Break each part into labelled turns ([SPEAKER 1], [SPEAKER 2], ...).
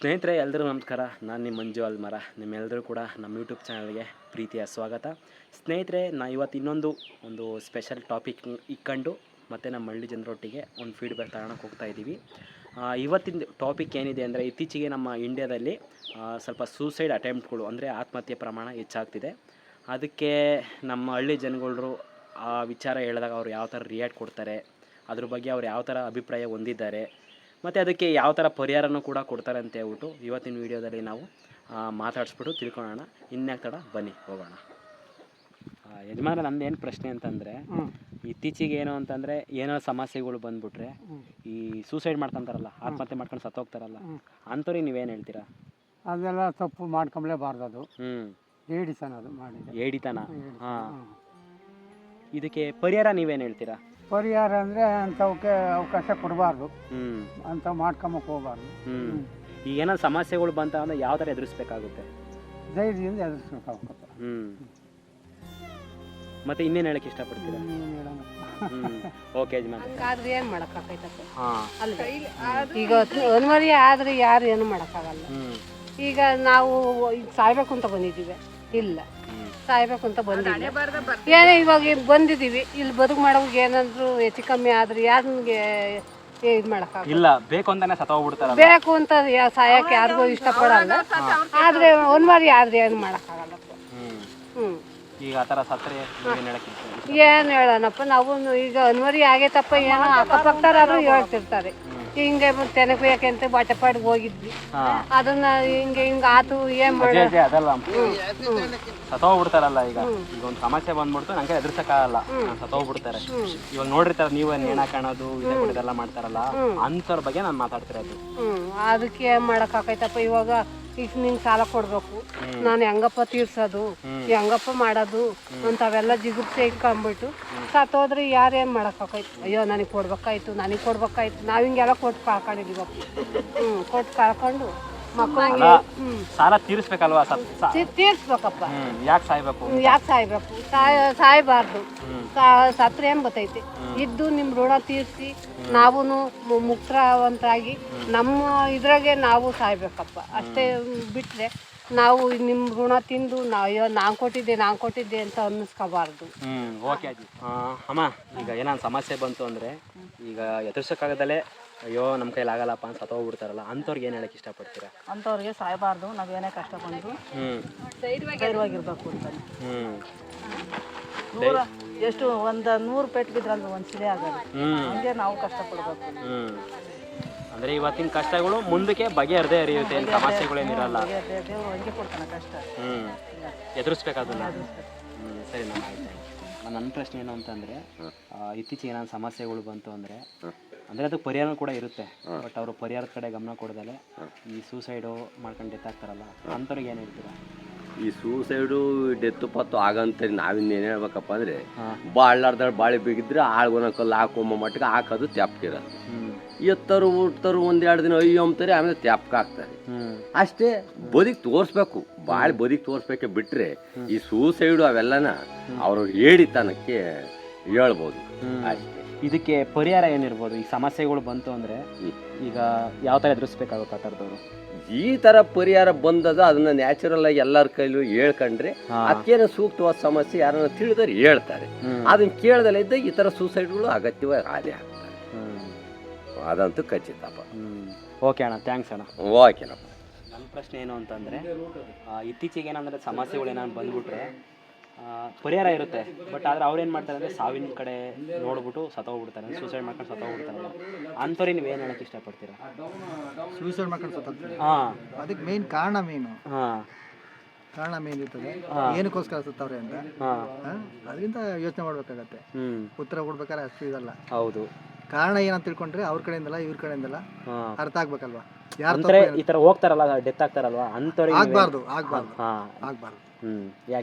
[SPEAKER 1] ಸ್ನೇಹಿತರೆ ಎಲ್ಲರಿಗೂ ನಮಸ್ಕಾರ. ನಾನು ನಿಮ್ಮ ಮಂಜು ಅಲ್ಮರ. ನಿಮ್ಮೆಲ್ಲರೂ ಕೂಡ ನಮ್ಮ ಯೂಟ್ಯೂಬ್ ಚಾನಲ್ಗೆ ಪ್ರೀತಿಯ ಸ್ವಾಗತ. ಸ್ನೇಹಿತರೆ, ಇವತ್ತು ಒಂದು ಸ್ಪೆಷಲ್ ಟಾಪಿಕ್ ಇಕ್ಕೊಂಡು ಮತ್ತು ನಮ್ಮ ಹಳ್ಳಿ ಜನರೊಟ್ಟಿಗೆ ಒಂದು ಫೀಡ್ಬ್ಯಾಕ್ ತಗೊಳಕ್ಕೆ ಹೋಗ್ತಾ ಇದ್ದೀವಿ. ಇವತ್ತಿನ ಟಾಪಿಕ್ ಏನಿದೆ ಅಂದರೆ, ಇತ್ತೀಚೆಗೆ ನಮ್ಮ ಇಂಡಿಯಾದಲ್ಲಿ ಸ್ವಲ್ಪ ಸೂಸೈಡ್ ಅಟೆಂಪ್ಟ್ಗಳು ಅಂದರೆ ಆತ್ಮಹತ್ಯೆ ಪ್ರಮಾಣ ಹೆಚ್ಚಾಗ್ತಿದೆ. ಅದಕ್ಕೆ ನಮ್ಮ ಹಳ್ಳಿ ಜನಗಳು ಆ ವಿಚಾರ ಹೇಳಿದಾಗ ಅವ್ರು ಯಾವ ಥರ ರಿಯಾಕ್ಟ್ ಕೊಡ್ತಾರೆ, ಅದ್ರ ಬಗ್ಗೆ ಅವ್ರು ಯಾವ ಥರ ಅಭಿಪ್ರಾಯ ಹೊಂದಿದ್ದಾರೆ, ಮತ್ತು ಅದಕ್ಕೆ ಯಾವ ಥರ ಪರಿಹಾರನೂ ಕೂಡ ಕೊಡ್ತಾರೆ ಅಂತ ಹೇಳ್ಬಿಟ್ಟು ಇವತ್ತಿನ ವೀಡಿಯೋದಲ್ಲಿ ನಾವು ಮಾತಾಡಿಸ್ಬಿಟ್ಟು ತಿಳ್ಕೊಳ್ಳೋಣ. ಇನ್ಯಾಕೆ ತಡ, ಬನ್ನಿ ಹೋಗೋಣ. ಯಜಮಾನ, ನಂದೇನು ಪ್ರಶ್ನೆ ಅಂತಂದರೆ, ಇತ್ತೀಚೆಗೆ ಏನು ಅಂತಂದರೆ ಏನೋ ಸಮಸ್ಯೆಗಳು ಬಂದುಬಿಟ್ರೆ ಈ ಸೂಸೈಡ್ ಮಾಡ್ಕೊತಾರಲ್ಲ, ಆತ್ಮಹತ್ಯೆ ಮಾಡ್ಕೊಂಡು ಸತ್ತೋಗ್ತಾರಲ್ಲ, ಅಂಥವ್ರಿಗೆ ನೀವೇನು ಹೇಳ್ತೀರಾ?
[SPEAKER 2] ಅದೆಲ್ಲ ತಪ್ಪು ಮಾಡ್ಕೊಂಬಲೇಬಾರ್ದು. ಅದು ಏಡಿತನ, ಅದು ಮಾಡಿದೆ
[SPEAKER 1] ಏಡಿತನ. ಹಾಂ, ಇದಕ್ಕೆ ಪರಿಹಾರ ನೀವೇನು ಹೇಳ್ತೀರಾ?
[SPEAKER 2] ಪರಿಹಾರ ಅಂದರೆ ಅಂಥವಕ್ಕೆ ಅವಕಾಶ ಕೊಡಬಾರ್ದು, ಅಂಥವು ಮಾಡ್ಕೊಂಬಕ್ಕೆ ಹೋಗ್ಬಾರ್ದು.
[SPEAKER 1] ಈಗ ಏನೋ ಸಮಸ್ಯೆಗಳು ಬಂತ ಅಂದರೆ ಯಾವ ಥರ ಎದುರಿಸ್ಬೇಕಾಗುತ್ತೆ?
[SPEAKER 2] ಧೈರ್ಯದಿಂದ ಎದುರಿಸ್ಬೇಕಾಗುತ್ತೆ.
[SPEAKER 1] ಮತ್ತೆ ಇನ್ನೇನು ಹೇಳಕ್ಕೆ ಇಷ್ಟಪಡ್ತೀರಾ? ಓಕೆ ಯಜಮಾನ್.
[SPEAKER 3] ಆದ್ರೆ ಏನು ಮಾಡೋಕ್ಕಾಗೈತಪ್ಪ? ಈಗ ಅನಿವಾರ್ಯ ಆದರೆ ಯಾರು ಏನು ಮಾಡೋಕ್ಕಾಗಲ್ಲ. ಈಗ ನಾವು ಸಾಯ್ಬೇಕು ಅಂತ ಬಂದಿದ್ದೀವಿ, ಇಲ್ಲ ಸಾಯ್ಬೇಕು ಅಂತ ಬಂದಿಲ್ಲ, ಏನೇ ಇವಾಗ ಬಂದಿದ್ದೀವಿ. ಇಲ್ಲಿ ಬದುಕು ಮಾಡೋವಾಗ ಏನಾದರೂ ಹೆಚ್ಚು ಕಮ್ಮಿ ಆದರೆ ಯಾರಿಗೆ ಇದು ಮಾಡೋಕ್ಕಾಗಲ್ಲ.
[SPEAKER 1] ಇಲ್ಲ, ಬೇಕು ಅಂತಾನೆ ಸತ್ತೋಗ್ಬಿಡ್ತಾರ.
[SPEAKER 3] ಬೇಕು ಅಂತ ಸಾಯಕ್ಕೆ ಯಾರಿಗೂ ಇಷ್ಟಪಡಲ್ಲ. ಆದರೆ ಅನಿವಾರ್ಯ ಆದರೆ ಏನು ಮಾಡೋಕ್ಕಾಗಲ್ಲಪ್ಪ.
[SPEAKER 1] ಈಗ ಆ ಥರ ಸತ್ತರೆ
[SPEAKER 3] ಏನು ಹೇಳೋಣಪ್ಪ, ನಾವು ಈಗ ಅನಿವಾರ್ಯ ಆಗೈತಪ್ಪ, ಏನೋ ಅಕ್ಕಪಕ್ಕದವ್ರು ಹೇಳ್ತಿರ್ತಾರೆ, ಹಿಂಗೆ ತೆನಬೇಕು ಅಂತ ಬಾಟೆಪಾಡಿಗೆ ಹೋಗಿದ್ವಿ, ಅದನ್ನ ಹಿಂಗೆ ಆತು ಏನ್ ಮಾಡೋದು,
[SPEAKER 1] ಅದಲ್ಲ ಸತ್ತೋಗ್ಬಿಡ್ತಾರಲ್ಲ. ಈಗ ಒಂದು ಸಮಸ್ಯೆ ಬಂದ್ಬಿಡ್ತು, ನಂಗೆ ಎದುರ್ಸಕ್ಕಾಗಲ್ಲ, ಸತ್ತೋಗ್ಬಿಡ್ತಾರೆ. ಇವಾಗ ನೋಡಿರ್ತಾರೆ ನೀವು ನೇಣು ಹಾಕೋದು ಇದೆಲ್ಲ ಮಾಡ್ತಾರಲ್ಲ, ಅಂಥವ್ರ ಬಗ್ಗೆ ನಾನು ಮಾತಾಡ್ತಿರೋದು.
[SPEAKER 3] ಅದಕ್ಕೆ ಏನ್ ಮಾಡಕ್ಕಾಗೈತಪ್ಪ. ಇವಾಗ ಈಗ ನಿಂಗೆ ಸಾಲ ಕೊಡ್ಬೇಕು, ನಾನು ಹೆಂಗಪ್ಪ ತೀರ್ಸೋದು, ಹೆಂಗಪ್ಪ ಮಾಡೋದು ಅಂತಾವೆಲ್ಲ ಜಿಗುಪ್ಸೆ ಇಟ್ಕೊಂಡ್ಬಿಟ್ಟು ಸತ್ತೋದ್ರೆ ಯಾರೇನು ಮಾಡೋಕ್ಕಾಗೈತು? ಅಯ್ಯೋ ನನಗೆ ಕೊಡ್ಬೇಕಾಯ್ತು, ನಾವು ಹಿಂಗೆಲ್ಲ ಕೊಟ್ಟು ಕಳ್ಕೊಂಡಿದ್ದೀವಪ್ಪ. ಕೊಟ್ಟು ಕಳ್ಕೊಂಡು ಮಕ್ಕಳಿಗೆ
[SPEAKER 1] ಸಾಲ ತೀರಿಸ್ಬೇಕಲ್ವಾ?
[SPEAKER 3] ತೀರ್ಸ್ಬೇಕಪ್ಪ.
[SPEAKER 1] ಯಾಕೆ ಸಾಯ್ಬೇಕು?
[SPEAKER 3] ಸಾಯ್ಬಾರ್ದು. ಸತ್ರ ಏನ್ ಗೊತ್ತೈತಿ, ಇದ್ದು ನಿಮ್ಮ ಋಣ ತೀರಿಸಿ ನಾವು ಮುಕ್ತವಂತಾಗಿ ನಮ್ಮ ಇದ್ರಾಗೆ ನಾವು ಸಾಯ್ಬೇಕಪ್ಪ. ಅಷ್ಟೇ ಬಿಟ್ರೆ ನಾವು ನಿಮ್ಮ ಋಣ ತಿಂದು ನಾನು ಕೊಟ್ಟಿದ್ದೆ ಅಂತ ಅನ್ನಿಸ್ಕೋಬಾರ್ದು.
[SPEAKER 1] ಓಕೆ ಅಜ್ಜಿ. ಅಮ್ಮ, ಈಗ ಏನಾದ್ರು ಸಮಸ್ಯೆ ಬಂತು ಅಂದರೆ, ಈಗ ಎದುರ್ಸೋಕ್ಕಾಗದಲ್ಲೇ ಅಯ್ಯೋ ನಮ್ಮ ಕೈಲಿ ಆಗಲ್ಲಪ್ಪ ಅಂತ ಸತ್ತೋಗ್ಬಿಡ್ತಾರಲ್ಲ, ಅಂಥವ್ರಿಗೆ ಏನು ಹೇಳಕ್ಕೆ ಇಷ್ಟಪಡ್ತೀರಾ?
[SPEAKER 4] ಅಂಥವ್ರಿಗೆ ಸಾಯಬಾರ್ದು, ನಾವೇನೇ ಕಷ್ಟ ಬಂದು ಧೈರ್ಯವಾಗಿರ್ಬೇಕು ಅಂತ. ಎಷ್ಟು ಒಂದು 100 ಪೆಟ್ಟು ಬಿದ್ರಲ್ವ ಒಂದು ಸಿಲೆ ಆಗೋದು, ಹಂಗೆ ನಾವು ಕಷ್ಟಪಡ್ಬೇಕು.
[SPEAKER 1] ಅಂದರೆ ಇವತ್ತಿನ ಕಷ್ಟಗಳು ಮುಂದಕ್ಕೆ ಬಗೆಹರದೇ ಹರಿಯುತ್ತೆ, ಸಮಸ್ಯೆಗಳೇನಿರಲ್ಲ,
[SPEAKER 4] ದೇವರು ಹಂಗೆ ಕೊಡ್ತಾನೆ ಕಷ್ಟ.
[SPEAKER 1] ಎದುರಿಸ್ಬೇಕಾದಲ್ಲ. ಸರಿ, ನಾನು ಆಯ್ತು. ನನ್ನ ಪ್ರಶ್ನೆ ಏನು ಅಂತಂದರೆ, ಇತ್ತೀಚೆಗೆ ಏನಾದ್ರು ಸಮಸ್ಯೆಗಳು ಬಂತು ಅಂದರೆ ಅದಕ್ಕೆ ಪರಿಹಾರ ಕೂಡ ಇರುತ್ತೆ, ಬಟ್ ಅವರು ಪರಿಹಾರದ ಕಡೆ ಗಮನ ಕೊಡದಲ್ಲೇ ಈ ಸೂಸೈಡು ಮಾಡ್ಕೊಂಡು ಡೆತ್ ಆಗ್ತಾರಲ್ಲ, ಅಂಥವ್ರಿಗೆ ಏನು ಹೇಳ್ತೀರಾ?
[SPEAKER 5] ಈ ಸೂಸೈಡು ಡೆತ್ತು ಪತ್ತು ಆಗಂತೇಳಿ ನಾವಿನ್ನೇನು ಹೇಳ್ಬೇಕಪ್ಪ ಅಂದರೆ, ಬಾಳ್ಲಾರ್ದಾಳು ಬಾಳೆ ಬೇಗಿದ್ರೆ ಆಳ್ಗೊನ ಕಲ್ಲು ಹಾಕೊಂಬ ಮಟ್ಟಿಗೆ ಹಾಕೋದು ತ್ಯಾಪ್ಕಿರ. ಎತ್ತರು ಹುಟ್ಟರು 1-2 ದಿನ ಅಯ್ಯೋ ಅಂತಾರೆ, ಆಮೇಲೆ ತ್ಯಾಪ್ಕ ಹಾಕ್ತಾರೆ. ಅಷ್ಟೇ ಬದುಕಿ ತೋರಿಸ್ಬೇಕು, ಬಾಳೆ ಬದುಕಿ ತೋರಿಸ್ಬೇಕೆ ಬಿಟ್ಟರೆ ಈ ಸೂಸೈಡು ಅವೆಲ್ಲನ ಅವರು ಹೇಳಿತನಕ್ಕೆ ಹೇಳ್ಬೋದು ಅಷ್ಟೇ.
[SPEAKER 1] ಇದಕ್ಕೆ ಪರಿಹಾರ ಏನಿರ್ಬೋದು? ಈ ಸಮಸ್ಯೆಗಳು ಬಂತು ಅಂದರೆ ಈಗ ಯಾವ ಥರ ಎದುರಿಸ್ಬೇಕಾಗುತ್ತೆ ಆ ಥರದವರು?
[SPEAKER 5] ಈ ಥರ ಪರಿಹಾರ ಬಂದದ ಅದನ್ನ ನ್ಯಾಚುರಲ್ ಆಗಿ ಎಲ್ಲರ ಕೈಲೂ ಹೇಳ್ಕೊಂಡ್ರೆ ಅದಕ್ಕೇನು ಸೂಕ್ತವಾದ ಸಮಸ್ಯೆ ಯಾರನ್ನ ತಿಳಿದ್ರೆ ಹೇಳ್ತಾರೆ. ಅದನ್ನ ಕೇಳ್ದಲ್ಲ ಇದ್ದ ಈ ಥರ ಸೂಸೈಡ್ಗಳು ಅಗತ್ಯವಾಗಿ ಆದೇ ಆಗ್ತಾರೆ, ಅದಂತೂ ಖಚಿತಪ್ಪ.
[SPEAKER 1] ಓಕೆ ಅಣ್ಣ, ಥ್ಯಾಂಕ್ಸ್ ಅಣ್ಣ.
[SPEAKER 5] ಓಕೆನಪ್ಪ.
[SPEAKER 1] ನನ್ನ ಪ್ರಶ್ನೆ ಏನು ಅಂತಂದರೆ, ಇತ್ತೀಚೆಗೆ ಏನಂದರೆ ಸಮಸ್ಯೆಗಳು ಏನಾದ್ರು ಬಂದ್ಬಿಟ್ರೆ ಪರಿಹಾರ ಇರುತ್ತೆ, ಬಟ್ ಆದರೆ ಅವ್ರೇನು ಮಾಡ್ತಾರೆ ಅಂದರೆ ಸಾವಿನ ಕಡೆ ನೋಡ್ಬಿಟ್ಟು ಸತ್ತೋಗ್ಬಿಡ್ತಾರೆ, ಸೂಸೈಡ್ ಮಾಡ್ಕೊಂಡು ಸತ್ತೋಗ್ಬಿಡ್ತಾರಲ್ಲ, ಅಂಥವ್ರಿಗೆ ನೀವೇನು ಹೇಳೋಕ್ಕೆ ಇಷ್ಟಪಡ್ತೀರಾ?
[SPEAKER 2] ಸೂಸೈಡ್ ಮಾಡ್ಕೊಂಡು ಸತ್ತೋಗ್ತಾರೆ. ಅದಕ್ಕೆ ಮೇನ್ ಕಾರಣ ಮೇನ್ ಇರ್ತದೆ, ಏನಕ್ಕೋಸ್ಕರ ಸತ್ತವ್ರೆ ಅಂತ. ಅದರಿಂದ ಯೋಚನೆ ಮಾಡ್ಬೇಕಾಗತ್ತೆ, ಉತ್ತರ ಕೊಡ್ಬೇಕಾದ್ರೆ ಅಷ್ಟು ಇದಲ್ಲ.
[SPEAKER 1] ಹೌದು,
[SPEAKER 2] ಕಾರಣ ಏನಂತ ತಿಳ್ಕೊಂಡ್ರೆ ಅವ್ರ ಕಡೆಯಿಂದಲ್ಲ ಇವ್ರ ಕಡೆಯಿಂದಲ್ಲ ಅರ್ಥ ಆಗ್ಬೇಕಲ್ವಾ.
[SPEAKER 1] ಯಾರು ಈ ಥರ ಹೋಗ್ತಾರಲ್ಲ, ಡೆತ್ ಆಗ್ತಾರಲ್ವಾ, ಅಂಥವ್ರಿಗೆ
[SPEAKER 2] ಆಗ್ಬಾರ್ದು.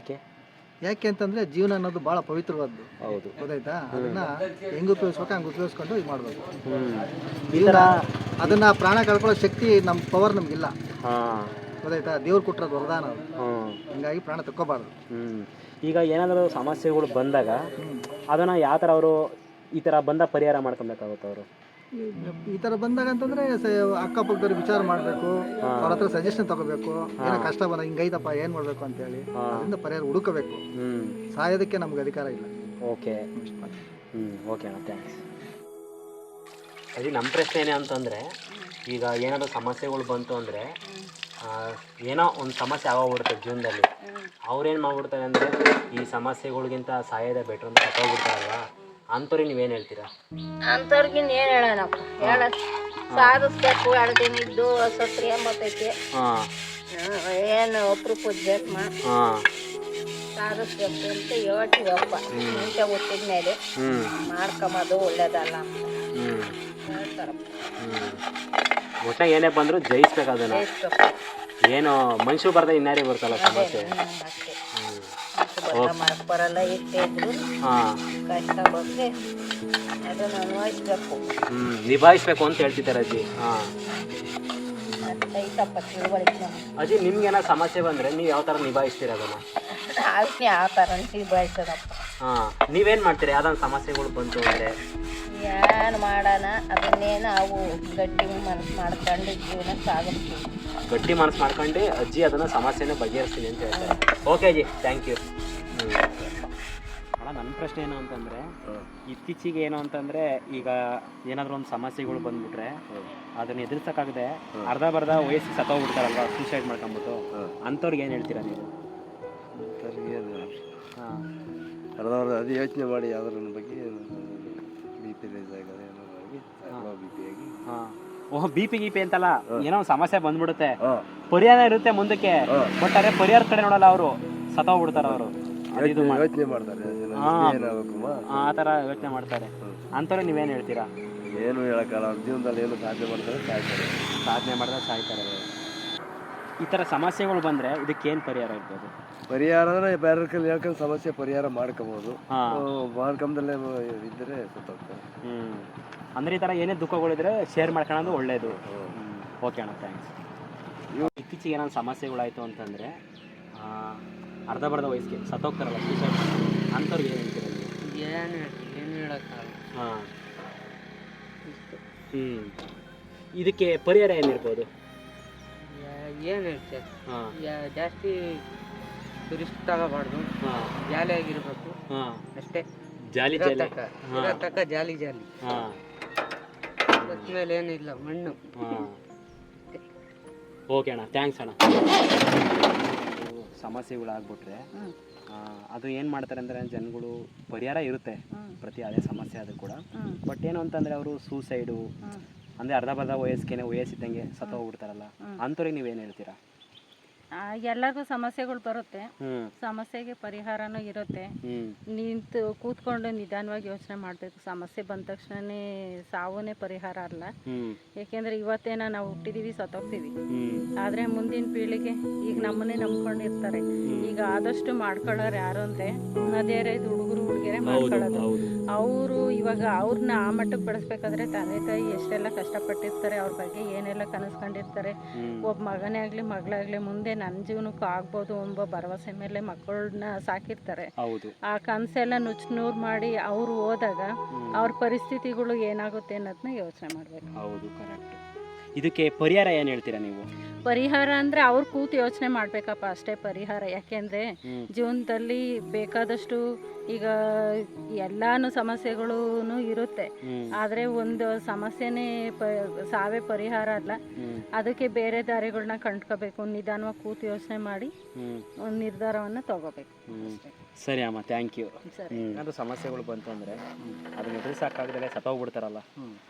[SPEAKER 2] ಯಾಕೆ ಅಂತಂದ್ರೆ ಜೀವನ ಅನ್ನೋದು ಬಹಳ ಪವಿತ್ರವಾದ್ದು. ಹೌದು, ಗೊತ್ತಾಯ್ತಾ? ಅದನ್ನ ಹೆಂಗ್ ಉಪಯೋಗಿಸ್ಬೇಕು ಹಂಗೆ ಉಪಯೋಗಿಸ್ಕೊಂಡು ಇದು ಮಾಡ್ಬೇಕು. ಅದನ್ನ ಪ್ರಾಣ ಕಳ್ಕೊಳ್ಳೋ ಶಕ್ತಿ ನಮ್ಮ ಪವರ್ ನಮ್ಗಿಲ್ಲ, ಗೊತ್ತಾಯ್ತಾ? ದೇವ್ರು ಕೊಟ್ಟಿರೋದು ವರದಾನ ಅದು, ಹಿಂಗಾಗಿ ಪ್ರಾಣ ತಕ್ಕೋಬಾರ್ದು.
[SPEAKER 1] ಈಗ ಏನಾದರೂ ಸಮಸ್ಯೆಗಳು ಬಂದಾಗ ಅದನ್ನ ಯಾವ ಥರ ಅವರು ಈ ಥರ ಬಂದ ಪರಿಹಾರ ಮಾಡ್ಕೊಬೇಕಾಗುತ್ತೆ ಅವರು?
[SPEAKER 2] ಈ ಥರ ಬಂದಾಗ ಅಂತಂದರೆ ಅಕ್ಕಪಕ್ಕದವ್ರು ವಿಚಾರ ಮಾಡಬೇಕು, ಅವ್ರ ಹತ್ರ ಸಜೆಷನ್ ತಗೋಬೇಕು, ಏನೋ ಕಷ್ಟ ಬಂದಾಗ ಹಿಂಗೈತಪ್ಪ ಏನು ಮಾಡಬೇಕು ಅಂತೇಳಿ ಅದರಿಂದ ಪರಿಹಾರ ಹುಡುಕಬೇಕು. ಸಾಯೋದಕ್ಕೆ ನಮ್ಗೆ ಅಧಿಕಾರ ಇಲ್ಲ.
[SPEAKER 1] ಓಕೆ. ಓಕೆ ಅಣ್ಣ, ಥ್ಯಾಂಕ್ಸ್. ಅದೇ ನಮ್ಮ ಪ್ರಶ್ನೆ ಏನೇ ಅಂತಂದರೆ, ಈಗ ಏನಾದರೂ ಸಮಸ್ಯೆಗಳು ಬಂತು ಅಂದರೆ, ಏನೋ ಒಂದು ಸಮಸ್ಯೆ ಆಗೋಗ್ಬಿಡುತ್ತೆ ಜೀವನದಲ್ಲಿ, ಅವ್ರೇನು ಮಾಡ್ಬಿಡ್ತಾರೆ ಅಂದರೆ ಈ ಸಮಸ್ಯೆಗಳಿಗಿಂತ ಸಾಯೋದೇ ಬೆಟ್ರು ಅಂತ ಸತ್ತೋಗ್ಬಿಡ್ತಾರಲ್ವ, ಅಂಥವ್ರಿಗೆ ನೀವೇನು ಹೇಳ್ತೀರಾ?
[SPEAKER 6] ಅಂಥವ್ರಿಗಿನ್ ಏನು ಹೇಳೋಣಪ್ಪ, ಸಾಧಿಸ್ಬೇಕು. 2 ದಿನ ಇದ್ದು ಸತ್ರಿ ಎಂಬತ್ತೈತಿ, ಏನು ಅಪರೂಪದ ಜನ್ಮ ಸಾಧಿಸ್ಬೇಕು ಅಂತ ಹೇಳ್ತೀವಪ್ಪ. ಮುಂಚೆ ಹುಟ್ಟಿದ ಮೇಲೆ ಮಾಡ್ಕೊಂಬೋದು ಒಳ್ಳೇದಲ್ಲ ಅಂತ ಹೇಳ್ತಾರಪ್ಪ.
[SPEAKER 1] ಒಟ್ಟಾಗ ಏನೇ ಬಂದರೂ ಜಯಿಸ್ಬೇಕು ಅದನ್ನು. ಏನು ಮನುಷ್ಯರು ಬರ್ದೆ ಇನ್ನಾರೇ ಬರ್ತಲ್ಲ ಸಮಸ್ಯೆ.
[SPEAKER 6] ಅಷ್ಟೇ, ಮಾಡಕ್ಕೆ ಬರಲ್ಲ. ಇಷ್ಟೇ ಇದ್ರು ಕಷ್ಟ ಬಂದರೆ ಅದನ್ನು ಅನ್ವಯಿಸ್ಬೇಕು,
[SPEAKER 1] ನಿಭಾಯಿಸ್ಬೇಕು ಅಂತ ಹೇಳ್ತಿದ್ದಾರೆ ಅಜ್ಜಿ.
[SPEAKER 6] ಐತಪ್ಪ ತಿಳುವಳಿಕೆ.
[SPEAKER 1] ಅಜ್ಜಿ, ನಿಮ್ಗೇನೋ ಸಮಸ್ಯೆ ಬಂದರೆ ನೀವು ಯಾವ ಥರ ನಿಭಾಯಿಸ್ತೀರ ಅದನ್ನು?
[SPEAKER 6] ಅದಕ್ಕೆ ಆ ಥರ ನಿಭಾಯಿಸೋದಪ್ಪ.
[SPEAKER 1] ನೀವೇನು ಮಾಡ್ತೀರಿ ಯಾವ್ದಾದ್ರು ಸಮಸ್ಯೆಗಳು ಬಂತು ಅಂದರೆ?
[SPEAKER 6] ಏನು ಮಾಡೋಣ, ಅದನ್ನೇ ನಾವು ಗಟ್ಟಿ ಮನಸ್ಸು ಮಾಡ್ಕೊಂಡು ಜೀವನ ಸಾಗಿಸ್ತೀವಿ.
[SPEAKER 1] ಗಟ್ಟಿ ಮನಸ್ಸು ಮಾಡ್ಕೊಂಡು ಅಜ್ಜಿ ಅದನ್ನು ಸಮಸ್ಯೆನ ಬಗೆಹರಿಸ್ತೀನಿ ಅಂತ ಹೇಳ್ತಾರೆ. ಓಕೆ ಅಜ್ಜಿ, ಥ್ಯಾಂಕ್ ಯು. ಅಣ್ಣ, ನನ್ನ ಪ್ರಶ್ನೆ ಏನು ಅಂತಂದರೆ, ಇತ್ತೀಚೆಗೆ ಏನು ಅಂತಂದರೆ, ಈಗ ಏನಾದರೂ ಒಂದು ಸಮಸ್ಯೆಗಳು ಬಂದ್ಬಿಟ್ರೆ ಅದನ್ನು ಎದುರಿಸೋಕ್ಕಾಗದೆ ಅರ್ಧ ಬರ್ಧ ವಯಸ್ಸಿಗೆ ಸತ್ತೋಗ್ಬಿಡ್ತಾರಲ್ವ, ಸೂಸೈಡ್ ಮಾಡ್ಕೊಂಬಿಟ್ಟು, ಅಂಥವ್ರಿಗೆ ಏನು ಹೇಳ್ತೀರಾ ನೀವು? ಹಾಂ,
[SPEAKER 5] ಅರ್ಧವ್ರು ಅದು ಯೋಚನೆ ಮಾಡಿ ಯಾವ್ದ್ರ ಬಗ್ಗೆ BP ರೈಸ್ ಆಗೋದು BP ಆಗಿ.
[SPEAKER 1] ಹಾಂ, ಓಹ್ ಬಿ ಪಿ ಅಂತಲ್ಲ, ಏನೋ ಒಂದು ಸಮಸ್ಯೆ ಬಂದ್ಬಿಡುತ್ತೆ, ಪರಿಹಾರ ಇರುತ್ತೆ ಮುಂದಕ್ಕೆ, ಬಟ್ ಅದೇ ಪರಿಹಾರ ಕಡೆ ನೋಡಲ್ಲ, ಅವರು ಸತ್ತೋಗ್ಬಿಡ್ತಾರೆ. ಅವರು
[SPEAKER 5] ಯೋಚನೆ ಮಾಡ್ತಾರೆ,
[SPEAKER 1] ಆ ಥರ ಯೋಚನೆ ಮಾಡ್ತಾರೆ. ಅಂಥವ್ರು ನೀವೇನು ಹೇಳ್ತೀರಾ?
[SPEAKER 5] ಏನು ಹೇಳೋಕ್ಕಲ್ಲ, ಅವ್ರ ಜೀವನದಲ್ಲಿ ಏನು ಸಾಧನೆ ಮಾಡ್ತಾರೆ,
[SPEAKER 1] ಸಾಧನೆ ಮಾಡಿದ್ರೆ ಸಾಯ್ತಾರೆ. ಈ ಥರ ಸಮಸ್ಯೆಗಳು ಬಂದರೆ ಇದಕ್ಕೇನು ಪರಿಹಾರ ಇರ್ಬೋದು?
[SPEAKER 5] ಪರಿಹಾರ ಅಂದರೆ ಬೇರೆ ಕೈಲಿ ಹೇಳ್ಕೊಂಡು ಸಮಸ್ಯೆ ಪರಿಹಾರ ಮಾಡ್ಕೋಬೋದು. ಮಾಡ್ಕೊಂಬದಲ್ಲೇ ಇದ್ದರೆ ಸತ್ತೋಗ್ತಾರೆ.
[SPEAKER 1] ಅಂದರೆ ಈ ಥರ ಏನೇ ದುಃಖಗಳಿದ್ರೆ ಶೇರ್ ಮಾಡ್ಕೊಳ್ಳೋದು ಒಳ್ಳೆಯದು. ಓಕೆ ಅಣ್ಣ, ಥ್ಯಾಂಕ್ಸ್. ಇತ್ತೀಚೆಗೆ ಏನಾದ್ರು ಸಮಸ್ಯೆಗಳಾಯಿತು ಅಂತಂದರೆ ಅರ್ಧ ಬರ್ಧ ವಯಸ್ಸಿಗೆ ಸತ್ತೋಗ್ತಾರಲ್ಲ, ಸೂಸೈಡ್ ಅಂಥವ್ರಿಗೆ ಏನು ಹೇಳ್ತೀರ?
[SPEAKER 4] ಏನು ಹೇಳೋಕ್ಕಾಗಲ್ಲ.
[SPEAKER 1] ಹಾಂ, ಇದಕ್ಕೆ ಪರಿಹಾರ ಏನಿರ್ಬೋದು?
[SPEAKER 4] ಏನು ಹೇಳ್ತಾರೆ,
[SPEAKER 1] ಹಾಂ,
[SPEAKER 4] ಜಾಸ್ತಿ ರಿಸ್ಕ್ ತಗೋಬಾರ್ದು, ಜಾಲಿಯಾಗಿರ್ಬೇಕು ಅಷ್ಟೇ.
[SPEAKER 1] ಜಾಲಿ
[SPEAKER 4] ತಕ್ಕ ಜಾಲಿ
[SPEAKER 1] ಹಾಂ,
[SPEAKER 4] ಮೇಲೆ ಏನಿಲ್ಲ, ಮಣ್ಣು.
[SPEAKER 1] ಹಾಂ, ಓಕೆ ಅಣ್ಣ, ಥ್ಯಾಂಕ್ಸ್ ಅಣ್ಣ. ಸಮಸ್ಯೆಗಳಾಗ್ಬಿಟ್ರೆ ಅದು ಏನು ಮಾಡ್ತಾರೆ ಅಂದರೆ, ಜನಗಳು ಪರಿಹಾರ ಇರುತ್ತೆ ಪ್ರತಿ ಅದೇ ಸಮಸ್ಯೆ ಆದರೂ ಕೂಡ, ಬಟ್ ಏನು ಅಂತಂದರೆ ಅವರು ಸೂಸೈಡು ಅಂದರೆ ಅರ್ಧ ಬರ್ಧ ವಯಸ್ಸಿದ್ದಂಗೆ ಸತ್ತೋಗ್ಬಿಡ್ತಾರಲ್ಲ, ಅಂಥವ್ರಿಗೆ ನೀವೇನು ಹೇಳ್ತೀರಾ?
[SPEAKER 7] ಎಲ್ಲರಿಗೂ ಸಮಸ್ಯೆಗಳು ಬರುತ್ತೆ, ಸಮಸ್ಯೆಗೆ ಪರಿಹಾರನೂ ಇರುತ್ತೆ. ನಿಂತು ಕೂತ್ಕೊಂಡು ನಿಧಾನವಾಗಿ ಯೋಚನೆ ಮಾಡಬೇಕು. ಸಮಸ್ಯೆ ಬಂದ ತಕ್ಷಣನೇ ಸಾವೇ ಪರಿಹಾರ ಅಲ್ಲ. ಏಕೆಂದರೆ ಇವತ್ತೇನ ನಾವು ಹುಟ್ಟಿದೀವಿ, ಸತ್ತೋಗ್ತೀವಿ, ಆದರೆ ಮುಂದಿನ ಪೀಳಿಗೆ ಈಗ ನಮ್ಮನ್ನೇ ನಂಬ್ಕೊಂಡಿರ್ತಾರೆ. ಈಗ ಆದಷ್ಟು ಮಾಡ್ಕೊಳ್ಳೋರು ಯಾರು ಅಂದರೆ ನದಿಯರೇ ಹುಡುಗರು ಹುಡುಗಿಯರೇ ಮಾಡ್ಕೊಳ್ಳೋದು. ಅವರು ಇವಾಗ ಅವ್ರನ್ನ ಆ ಮಟ್ಟಕ್ಕೆ ಬೆಳೆಸ್ಬೇಕಾದ್ರೆ ತಂದೆ ತಾಯಿ ಎಷ್ಟೆಲ್ಲ ಕಷ್ಟಪಟ್ಟಿರ್ತಾರೆ, ಅವ್ರ ಬಗ್ಗೆ ಏನೆಲ್ಲ ಕನಸ್ಕೊಂಡಿರ್ತಾರೆ. ಒಬ್ಬ ಮಗನೇ ಆಗಲಿ ಮಗಳಾಗಲಿ ಮುಂದೆ ನನ್ನ ಜೀವನಕ್ಕೂ ಆಗ್ಬೋದು ಎಂಬ ಭರವಸೆ ಮೇಲೆ ಮಕ್ಕಳನ್ನ ಸಾಕಿರ್ತಾರೆ. ಆ ಕನಸೆಲ್ಲ ನುಚ್ಚು ಮಾಡಿ ಅವರು ಹೋದಾಗ ಅವ್ರ ಪರಿಸ್ಥಿತಿಗಳು ಏನಾಗುತ್ತೆ ಅನ್ನೋದನ್ನ ಯೋಚನೆ ಮಾಡಬೇಕು.
[SPEAKER 1] ಹೌದು, ಕರೆಕ್ಟ್. ಇದಕ್ಕೆ ಪರಿಹಾರ ಏನು ಹೇಳ್ತೀರಾ ನೀವು?
[SPEAKER 7] ಪರಿಹಾರ ಅಂದರೆ ಅವ್ರು ಕೂತು ಯೋಚನೆ ಮಾಡಬೇಕಪ್ಪ, ಅಷ್ಟೇ ಪರಿಹಾರ. ಯಾಕೆಂದರೆ ಜೀವನದಲ್ಲಿ ಬೇಕಾದಷ್ಟು ಈಗ ಎಲ್ಲಾನು ಸಮಸ್ಯೆಗಳೂ ಇರುತ್ತೆ, ಆದರೆ ಒಂದು ಸಮಸ್ಯೆನೇ ಸಾವೇ ಪರಿಹಾರ ಅಲ್ಲ. ಅದಕ್ಕೆ ಬೇರೆ ದಾರಿಗಳನ್ನ ಕಂಡ್ಕೋಬೇಕು, ನಿಧಾನವಾಗಿ ಕೂತು ಯೋಚನೆ ಮಾಡಿ ಒಂದು ನಿರ್ಧಾರವನ್ನು ತಗೋಬೇಕು.
[SPEAKER 1] ಸರಿ ಅಮ್ಮ, ಥ್ಯಾಂಕ್ ಯು. ಏನಾದರೂ ಸಮಸ್ಯೆಗಳು ಬಂತು ಅಂದರೆ ಅದನ್ನ ಎದುರಿಸೋಕ್ಕಾಗದೆ ಸತ್ತೋಗ್ಬಿಡ್ತಾರಲ್ಲ,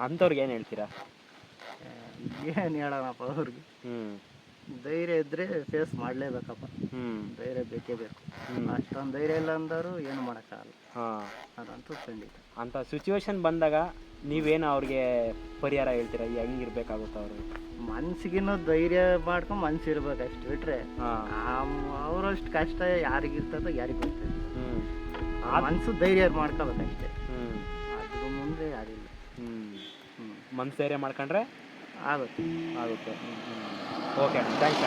[SPEAKER 1] ಅಂಥವ್ರಿಗೆ ಏನು ಹೇಳ್ತೀರಾ?
[SPEAKER 2] ಏನು ಹೇಳೋಣಪ್ಪ ಅವ್ರಿಗೆ, ಧೈರ್ಯ ಇದ್ದರೆ ಫೇಸ್ ಮಾಡಲೇಬೇಕಪ್ಪ. ಧೈರ್ಯ ಬೇಕೇ ಬೇಕು. ಅಷ್ಟೊಂದು ಧೈರ್ಯ ಇಲ್ಲ ಅಂದರು ಏನು ಮಾಡೋಕ್ಕಾಗಲ್ಲ. ಅದಂತೂ ಖಂಡಿತ.
[SPEAKER 1] ಅಂಥ ಸಿಚುವೇಶನ್ ಬಂದಾಗ ನೀವೇನು ಅವ್ರಿಗೆ ಪರಿಹಾರ ಹೇಳ್ತೀರಾ? ಹೆಂಗಿರ್ಬೇಕಾಗುತ್ತೆ ಅವರು?
[SPEAKER 2] ಮನ್ಸಿಗಿನ್ನೂ ಧೈರ್ಯ ಮಾಡ್ಕೊಂಡು ಮನ್ಸು ಇರ್ಬೇಕು, ಅಷ್ಟು ಬಿಟ್ರೆ ಅವರಷ್ಟು ಕಷ್ಟ ಯಾರಿಗಿರ್ತದೋ ಯಾರಿಗೆ ಗೊತ್ತಿಲ್ಲ. ಮನಸ್ಸು ಧೈರ್ಯ ಮಾಡ್ಕೋಬೇಕಷ್ಟೇ, ಅದ್ರ ಮುಂದೆ ಯಾರಿಲ್ಲ.
[SPEAKER 1] ಮನ್ಸು ಧೈರ್ಯ ಮಾಡ್ಕೊಂಡ್ರೆ
[SPEAKER 2] ಆಗುತ್ತೆ.
[SPEAKER 1] Okay, thanks.